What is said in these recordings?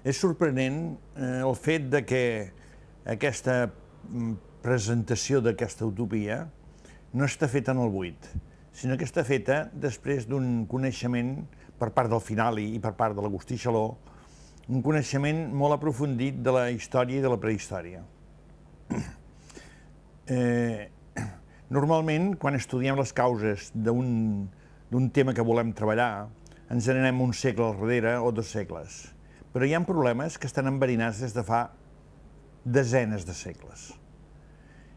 És sorprenent el fet de que aquesta presentació d'aquesta utopia no està feta en el buit, sinó que està feta després d'un coneixement per part del Finali i per part de l'Agustí Xaló, un coneixement molt aprofundit de la història i de la prehistòria. Normalment, quan estudiem les causes d'un tema que volem treballar, ens n'anem un segle al darrere o 2 segles. Però hi ha problemes que estan enverinats des de fa desenes de segles.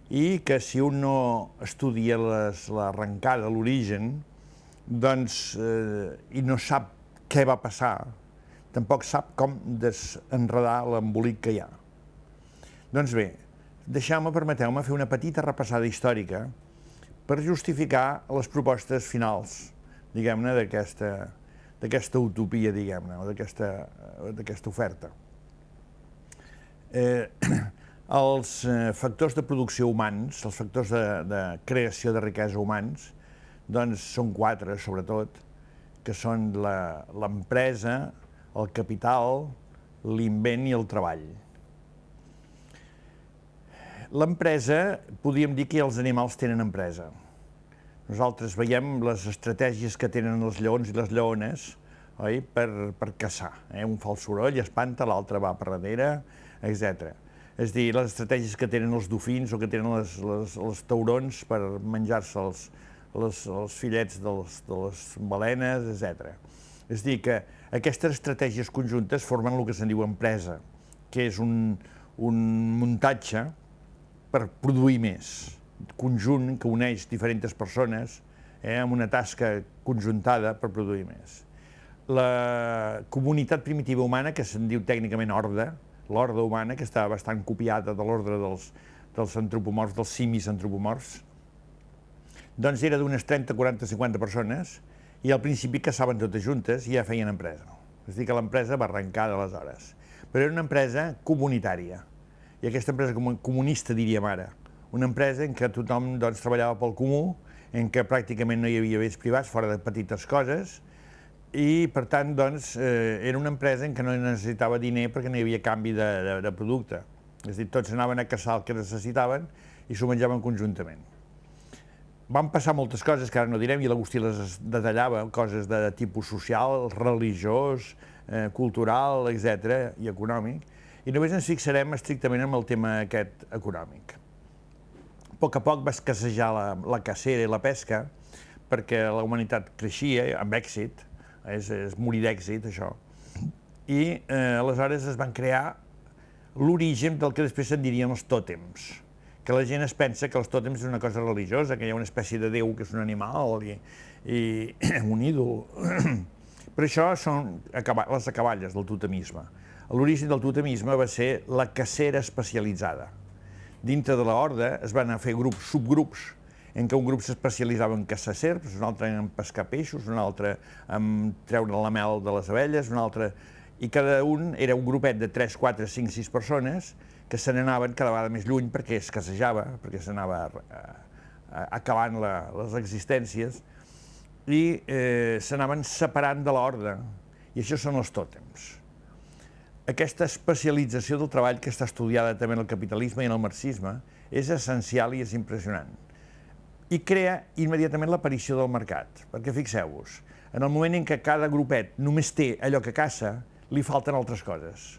I que si un no estudia l'arrencada, l'origen, doncs, i no sap què va passar, tampoc sap com desenredar l'embolic que hi ha. Doncs bé, permeteu-me fer una petita repassada històrica per justificar les propostes finals, diguem-ne, d'aquesta utopia, diguem-ne, o d'aquesta oferta. Els factors de producció humans, els factors de creació de riquesa humans, doncs són 4, sobretot, que són l'empresa, el capital, l'invent i el treball. L'empresa, podríem dir que els animals tenen empresa. Nosaltres veiem les estratègies que tenen els lleons i les lleones, oi? Per caçar. Un fa el soroll, espanta, l'altre va per darrere, etc. És a dir, les estratègies que tenen els dofins o que tenen els taurons per menjar-se els fillets de les balenes, etc. És a dir, que aquestes estratègies conjuntes formen el que se'n diu empresa, que és un muntatge per produir més, conjunt que uneix diferents persones amb una tasca conjuntada per produir més. La comunitat primitiva humana, que se'n diu tècnicament horda, l'horda humana, que està bastant copiada de l'ordre dels antropomorfs, dels simis antropomorfs, doncs era d'unes 30, 40, 50 persones i al principi caçaven totes juntes i ja feien empresa. És a dir, que l'empresa va arrencar d'aleshores. Però era una empresa comunitària. I aquesta empresa comunista, diríem ara, una empresa en què tothom treballava pel comú, en què pràcticament no hi havia béns privats, fora de petites coses, i per tant era una empresa en què no necessitava diner perquè no hi havia canvi de producte. És a dir, tots anaven a caçar el que necessitaven i s'ho menjaven conjuntament. Van passar moltes coses que ara no direm, i l'Agustí les detallava, coses de tipus social, religiós, cultural, etc., i econòmic, i només ens fixarem estrictament en el tema aquest econòmic. A poc va escassejar la cacera i la pesca perquè la humanitat creixia amb èxit, és morir d'èxit, això, i aleshores es van crear l'origen del que després se'n dirien els tòtems, que la gent es pensa que els tòtems és una cosa religiosa, que hi ha una espècie de déu que és un animal i un ídol. Però això són les acaballes del totemisme. L'origen del totemisme va ser la cacera especialitzada. Dintre de la horda es van fer subgrups, en què un grup s'especialitzava en caçar serps, un altre en pescar peixos, un altre en treure la mel de les abelles, un altre... I cada un era un grupet de 3, 4, 5, 6 persones que se n'anaven cada vegada més lluny perquè es cassejava, perquè s'anava acabant les existències i s'anaven separant de l'horda. I això són els tòtems. Aquesta especialització del treball que està estudiada també en el capitalisme i en el marxisme és essencial i és impressionant. I crea immediatament l'aparició del mercat, perquè fixeu-vos, en el moment en què cada grupet només té allò que caça, li falten altres coses.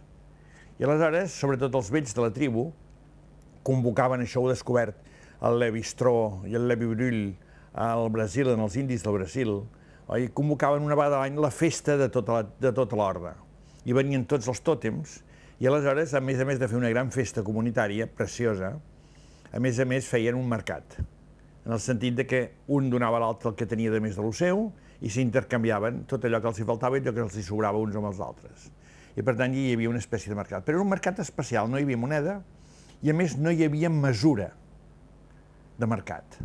I aleshores, sobretot els vells de la tribu, convocaven, això ho he descobert, el Levi Strauss i el Levi Brull al Brasil, en els indis del Brasil, convocaven una vegada a l'any la festa de tota l'horda. I venien tots els tòtems, i aleshores, a més de fer una gran festa comunitària, preciosa, a més feien un mercat, en el sentit que un donava a l'altre el que tenia de més de lo seu i s'intercanviaven tot allò que els hi faltava i allò que els hi sobrava uns amb els altres. I per tant hi havia una espècie de mercat. Però era un mercat especial, no hi havia moneda i a més no hi havia mesura de mercat.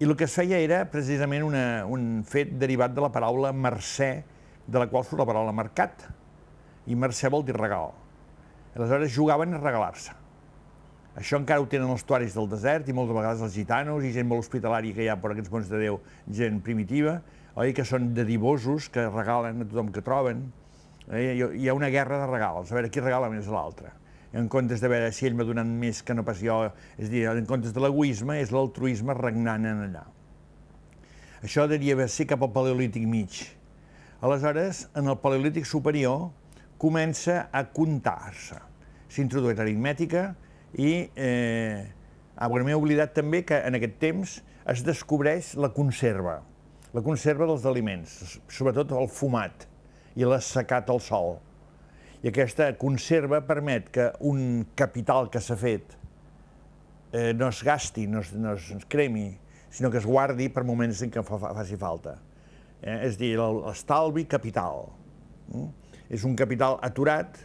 I el que es feia era precisament un fet derivat de la paraula mercè, de la qual surt la paraula mercat, i mercè vol dir regal. Aleshores jugaven a regalar-se. Això encara ho tenen els tuaris del desert i moltes vegades els gitanos i gent molt hospitalària que hi ha per aquests mons de Déu, gent primitiva, que són dadivosos, que regalen a tothom que troben. Hi ha una guerra de regals, a veure qui regala més a l'altre. En comptes de veure si ell m'ha donat més que no pas jo, és a dir, en comptes de l'egoisme, és l'altruisme regnant en allà. Això devia ser cap al Paleolític mig. Aleshores, en el Paleolític superior, comença a comptar-se. S'introdueix l'aritmètica i m'he oblidat també que en aquest temps es descobreix la conserva dels aliments, sobretot el fumat i l'assecat al sol. I aquesta conserva permet que un capital que s'ha fet no es gasti, no es cremi, sinó que es guardi per moments en què faci falta. És a dir, l'estalvi capital. És un capital aturat,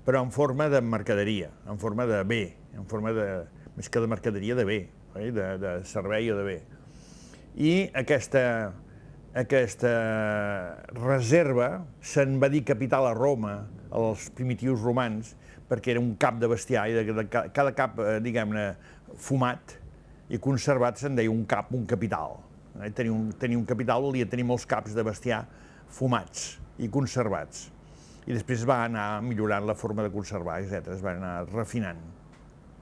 però en forma de mercaderia, en forma de bé, en forma de, més que de mercaderia, de bé, de servei o de bé. I aquesta reserva se'n va dir capital a Roma, als primitius romans, perquè era un cap de bestiar, i de cada cap, diguem-ne, fumat i conservat se'n deia un cap, un capital. Tenir un capital volia tenir molts caps de bestiar fumats i conservats. I després va anar millorant la forma de conservar, etc. Es va anar refinant.